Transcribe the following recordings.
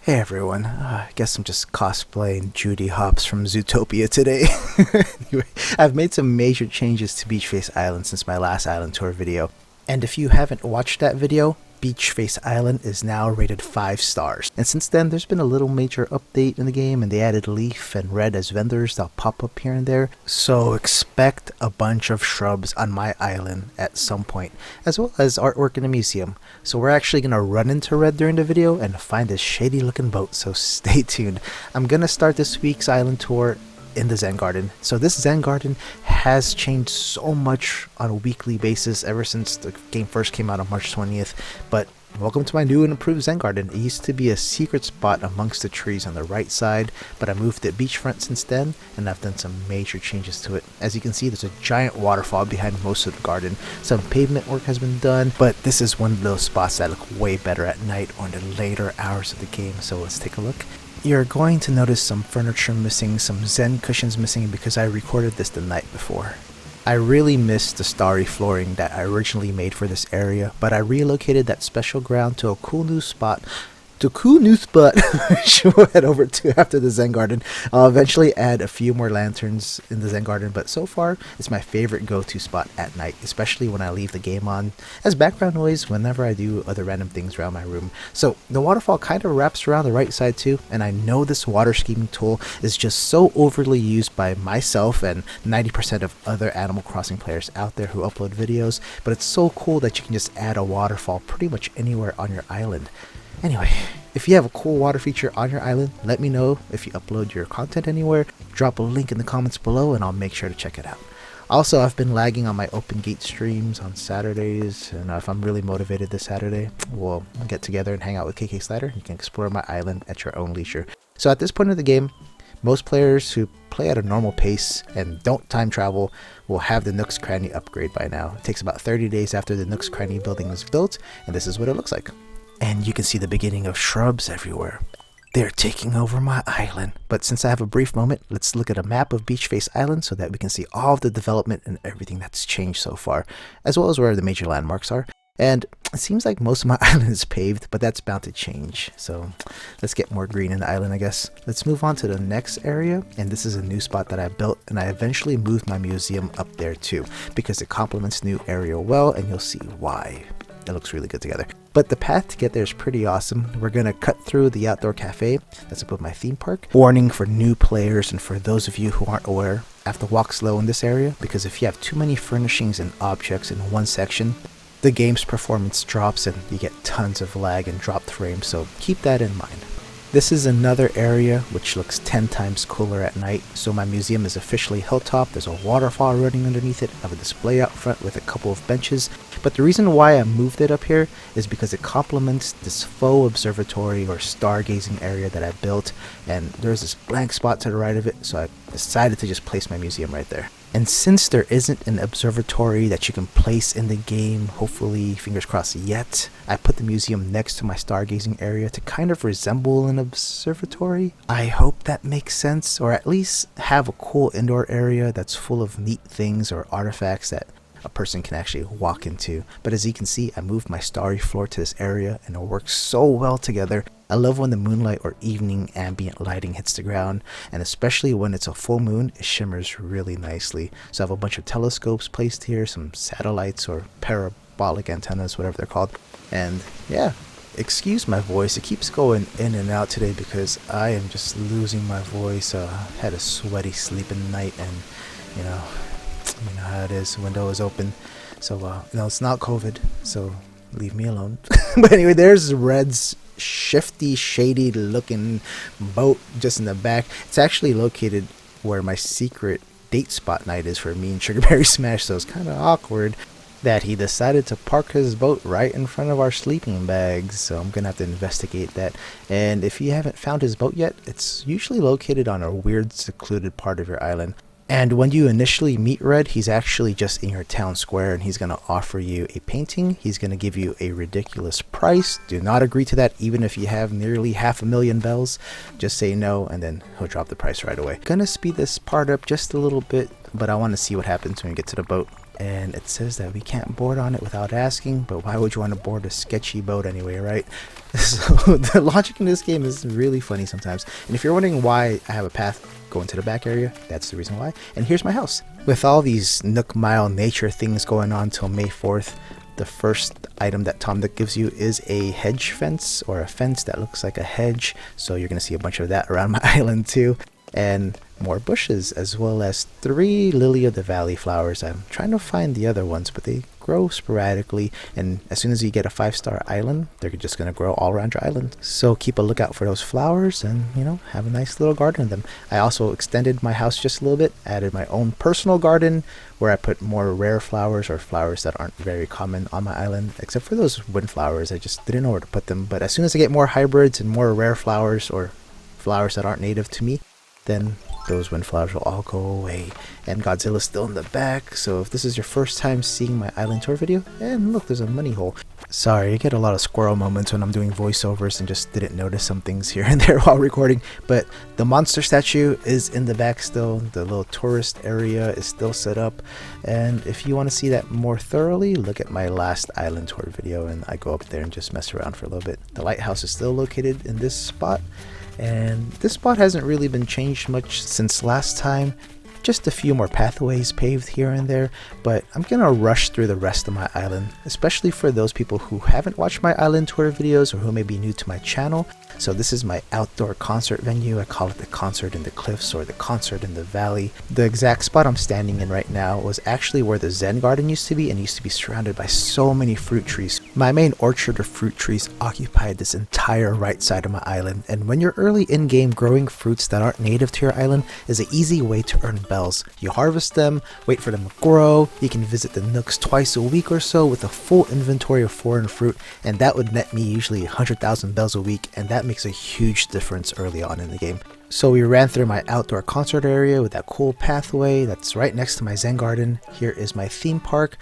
Hey everyone, I guess I'm just cosplaying Judy Hopps from Zootopia today. Anyway, I've made some major changes to Beach Face Island since my last island tour video. And if you haven't watched that video, Beach Face Island is now rated 5 stars. And since then, there's been a little major update in the game, and they added Leif and Red as vendors that'll pop up here and there. So expect a bunch of shrubs on my island at some point, as well as artwork in the museum. So we're actually going to run into Red during the video and find this shady looking boat, so stay tuned. I'm going to start this week's island tour in the Zen Garden. So this Zen Garden has changed so much on a weekly basis ever since the game first came out on March 20th. But welcome to my new and improved Zen Garden. It used to be a secret spot amongst the trees on the right side, but I moved it beachfront since then, and I've done some major changes to it. As you can see, there's a giant waterfall behind most of the garden. Some pavement work has been done, but this is one of those spots that look way better at night or in the later hours of the game, so let's take a look. You're going to notice some furniture missing, some Zen cushions missing because I recorded this the night before. I really missed the starry flooring that I originally made for this area, but I relocated that special ground to a cool new spot. Which we'll head over to after the Zen Garden. I'll eventually add a few more lanterns in the Zen Garden, but so far it's my favorite go-to spot at night, especially when I leave the game on as background noise whenever I do other random things around my room. So the waterfall kind of wraps around the right side too, and I know this water skiing tool is just so overly used by myself and 90% of other Animal Crossing players out there who upload videos, but it's so cool that you can just add a waterfall pretty much anywhere on your island. Anyway, if you have a cool water feature on your island, let me know. If you upload your content anywhere, drop a link in the comments below and I'll make sure to check it out. Also, I've been lagging on my open gate streams on Saturdays, and if I'm really motivated this Saturday, we'll get together and hang out with KK Slider. You can explore my island at your own leisure. So at this point of the game, most players who play at a normal pace and don't time travel will have the Nook's Cranny upgrade by now. It takes about 30 days after the Nook's Cranny building is built, and this is what it looks like. And you can see the beginning of shrubs everywhere. They're taking over my island. But since I have a brief moment, let's look at a map of Beach Face Island so that we can see all of the development and everything that's changed so far, as well as where the major landmarks are. And it seems like most of my island is paved, but that's bound to change. So let's get more green in the island, I guess. Let's move on to the next area. And this is a new spot that I built, and I eventually moved my museum up there too, because it complements the new area well, and you'll see why. It looks really good together. But the path to get there is pretty awesome. We're going to cut through the outdoor cafe that's above my theme park. Warning for new players and for those of you who aren't aware, I have to walk slow in this area because if you have too many furnishings and objects in one section, the game's performance drops and you get tons of lag and dropped frames, so keep that in mind. This is another area which looks 10 times cooler at night. So my museum is officially hilltop. There's a waterfall running underneath it. I have a display out front with a couple of benches. But the reason why I moved it up here is because it complements this faux observatory or stargazing area that I built. And there's this blank spot to the right of it, so I decided to just place my museum right there. And since there isn't an observatory that you can place in the game, hopefully, fingers crossed yet, I put the museum next to my stargazing area to kind of resemble an observatory. I hope that makes sense, or at least have a cool indoor area that's full of neat things or artifacts that a person can actually walk into. But as you can see, I moved my starry floor to this area and it works so well together. I love when the moonlight or evening ambient lighting hits the ground, and especially when it's a full moon, it shimmers really nicely. So I have a bunch of telescopes placed here, some satellites or parabolic antennas, whatever they're called. And yeah, excuse my voice, it keeps going in and out today because I am just losing my voice. Had a sweaty sleeping night, and you know how it is, window is open. So no, it's not COVID, so leave me alone. But anyway, there's Red's shifty, shady looking boat just in the back. It's actually located where my secret date spot night is for me and Sugarberry Smash, so it's kind of awkward that he decided to park his boat right in front of our sleeping bags. So I'm gonna have to investigate that. And if you haven't found his boat yet, it's usually located on a weird secluded part of your island. And when you initially meet Red, he's actually just in your town square and he's going to offer you a painting. He's going to give you a ridiculous price. Do not agree to that even if you have nearly 500,000 bells. Just say no and then he'll drop the price right away. Gonna speed this part up just a little bit, but I want to see what happens when we get to the boat. And it says that we can't board on it without asking, but why would you want to board a sketchy boat anyway, right? So the logic in this game is really funny sometimes. And if you're wondering why I have a path going to the back area, that's the reason why. And here's my house. With all these Nook Mile nature things going on till May 4th, the first item that Tom Nook gives you is a hedge fence, or a fence that looks like a hedge. So you're going to see a bunch of that around my island too. And more bushes, as well as 3 lily of the valley flowers. I'm trying to find the other ones, but they grow sporadically, and as soon as you get a 5-star island, they're just going to grow all around your island. So keep a lookout for those flowers and, you know, have a nice little garden of them. I also extended my house just a little bit, added my own personal garden where I put more rare flowers, or flowers that aren't very common on my island, except for those windflowers. I just didn't know where to put them. But as soon as I get more hybrids and more rare flowers, or flowers that aren't native to me, then those windflowers will all go away. And Godzilla's still in the back, so if this is your first time seeing my island tour video, and look, there's a money hole. Sorry, I get a lot of squirrel moments when I'm doing voiceovers and just didn't notice some things here and there while recording. But the monster statue is in the back still. The little tourist area is still set up. And if you want to see that more thoroughly, look at my last island tour video, and I go up there and just mess around for a little bit. The lighthouse is still located in this spot. And this spot hasn't really been changed much since last time. Just a few more pathways paved here and there, but I'm gonna rush through the rest of my island, especially for those people who haven't watched my island tour videos or who may be new to my channel. So this is my outdoor concert venue. I call it the Concert in the Cliffs, or the Concert in the Valley. The exact spot I'm standing in right now was actually where the Zen Garden used to be, and used to be surrounded by so many fruit trees. My main orchard of fruit trees occupied this entire right side of my island, and when you're early in-game, growing fruits that aren't native to your island is an easy way to earn bells. You harvest them, wait for them to grow. You can visit the nooks twice a week or so with a full inventory of foreign fruit, and that would net me usually 100,000 bells a week, and that makes a huge difference early on in the game. So we ran through my outdoor concert area with that cool pathway that's right next to my Zen Garden. Here is my theme park.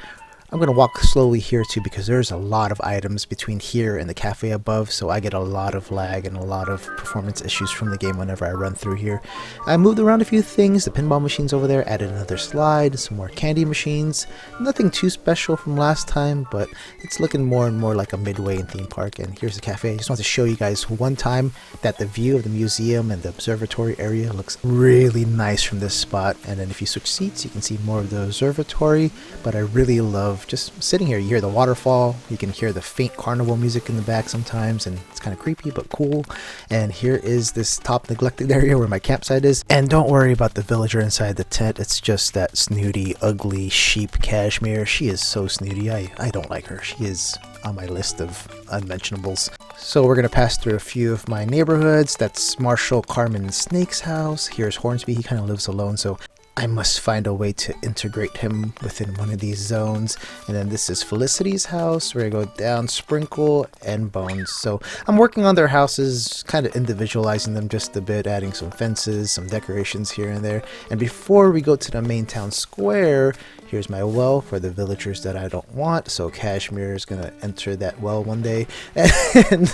I'm going to walk slowly here too, because there's a lot of items between here and the cafe above, so I get a lot of lag and a lot of performance issues from the game whenever I run through here. I moved around a few things. The pinball machines over there, added another slide, some more candy machines. Nothing too special from last time, but it's looking more and more like a midway in theme park. And here's the cafe. I just want to show you guys one time that the view of the museum and the observatory area looks really nice from this spot. And then if you switch seats, you can see more of the observatory, but I really love just sitting here. You hear the waterfall, you can hear the faint carnival music in the back sometimes, and it's kind of creepy but cool. And here is this top neglected area where my campsite is. And don't worry about the villager inside the tent, it's just that snooty, ugly sheep Cashmere. She is so snooty. I don't like her. She is on my list of unmentionables. So we're going to pass through a few of my neighborhoods. That's Marshall Carmen Snake's house. Here's Hornsby. He kind of lives alone, so I must find a way to integrate him within one of these zones. And then this is Felicity's house, where I go down Sprinkle and Bones. So I'm working on their houses, kind of individualizing them just a bit, adding some fences, some decorations here and there. And before we go to the main town square, here's my well for the villagers that I don't want. So Cashmere is going to enter that well one day. And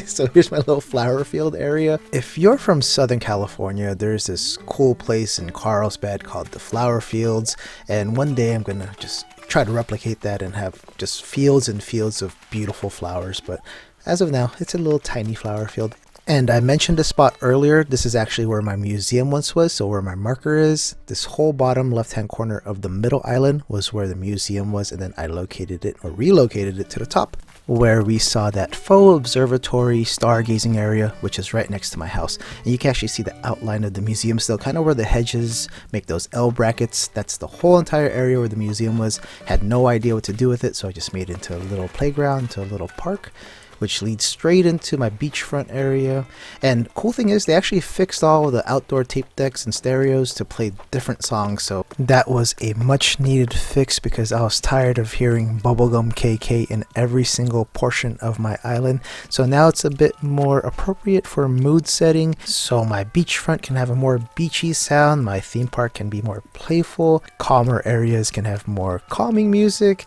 so here's my little flower field area. If you're from Southern California, there's this cool place in Carlsbad called the Flower Fields. And one day I'm going to just try to replicate that and have just fields and fields of beautiful flowers. But as of now, it's a little tiny flower field. And I mentioned this spot earlier. This is actually where my museum once was, so where my marker is. This whole bottom left-hand corner of the middle island was where the museum was, and then I located it, or relocated it, to the top, where we saw that faux observatory stargazing area, which is right next to my house. And you can actually see the outline of the museum still, kind of where the hedges make those L brackets. That's the whole entire area where the museum was. Had no idea what to do with it, so I just made it into a little playground, into a little park, which leads straight into my beachfront area. And cool thing is, they actually fixed all of the outdoor tape decks and stereos to play different songs, so that was a much needed fix, because I was tired of hearing Bubblegum KK in every single portion of my island. So now it's a bit more appropriate for mood setting, so my beachfront can have a more beachy sound, my theme park can be more playful, calmer areas can have more calming music,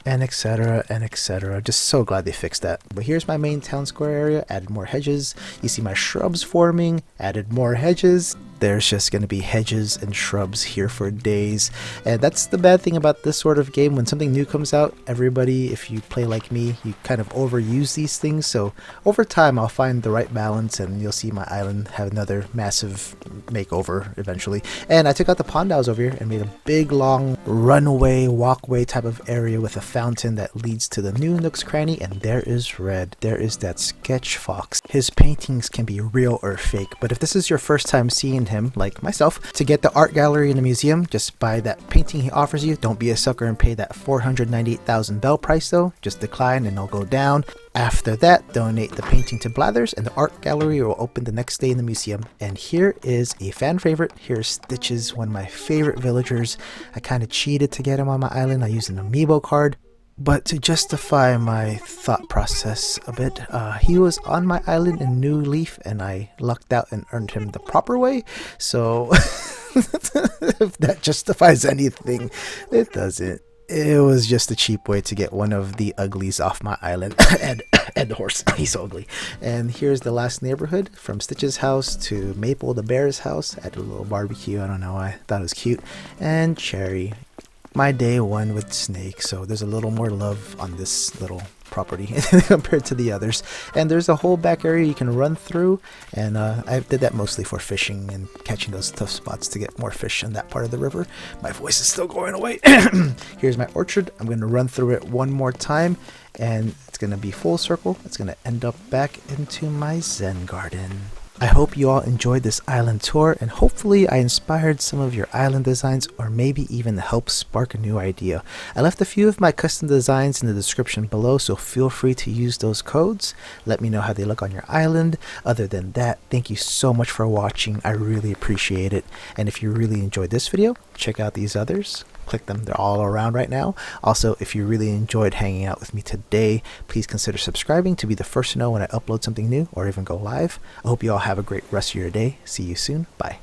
and etc, and etc. Just so glad they fixed that. But here's my main town square area. Added more hedges. You see my shrubs forming. Added more hedges. there's just going to be hedges and shrubs here for days. And that's the bad thing about this sort of game. When something new comes out, everybody, if you play like me, you kind of overuse these things. So over time, I'll find the right balance, and you'll see my island have another massive makeover eventually. And I took out the pond house over here and made a big long runway walkway type of area with a fountain that leads to the new Nook's Cranny. And there is Red. There is that sketch fox. His paintings can be real or fake, but if this is your first time seeing him, like myself, to get the art gallery in the museum, just buy that painting he offers you. Don't be a sucker and pay that 498,000 bell price though. Just decline and it'll go down. After that, donate the painting to Blathers and the art gallery will open the next day in the museum. And here is a fan favorite. Here's Stitches, one of my favorite villagers. I kind of cheated to get him on my island. I used an amiibo card. But to justify my thought process a bit, he was on my island in New Leaf and I lucked out and earned him the proper way. So if that justifies anything, it doesn't. It was just a cheap way to get one of the uglies off my island. and the horse, he's so ugly. And here's the last neighborhood, from Stitch's house to Maple the bear's house. At a little barbecue, I don't know, I thought it was cute. And Cherry, my day one with Snake, so there's a little more love on this little property compared to the others. And there's a whole back area you can run through, and I did that mostly for fishing and catching those tough spots to get more fish in that part of the river. My voice is still going away. Here's my orchard. I'm going to run through it one more time, and it's going to be full circle. It's going to end up back into my Zen Garden. I hope you all enjoyed this island tour, and hopefully I inspired some of your island designs, or maybe even helped spark a new idea. I left a few of my custom designs in the description below, so feel free to use those codes. Let me know how they look on your island. Other than that, thank you so much for watching. I really appreciate it. And if you really enjoyed this video, check out these others. Click them, they're all around right now. Also, if you really enjoyed hanging out with me today, please consider subscribing to be the first to know when I upload something new or even go live. I hope you all have a great rest of your day. See you soon. Bye.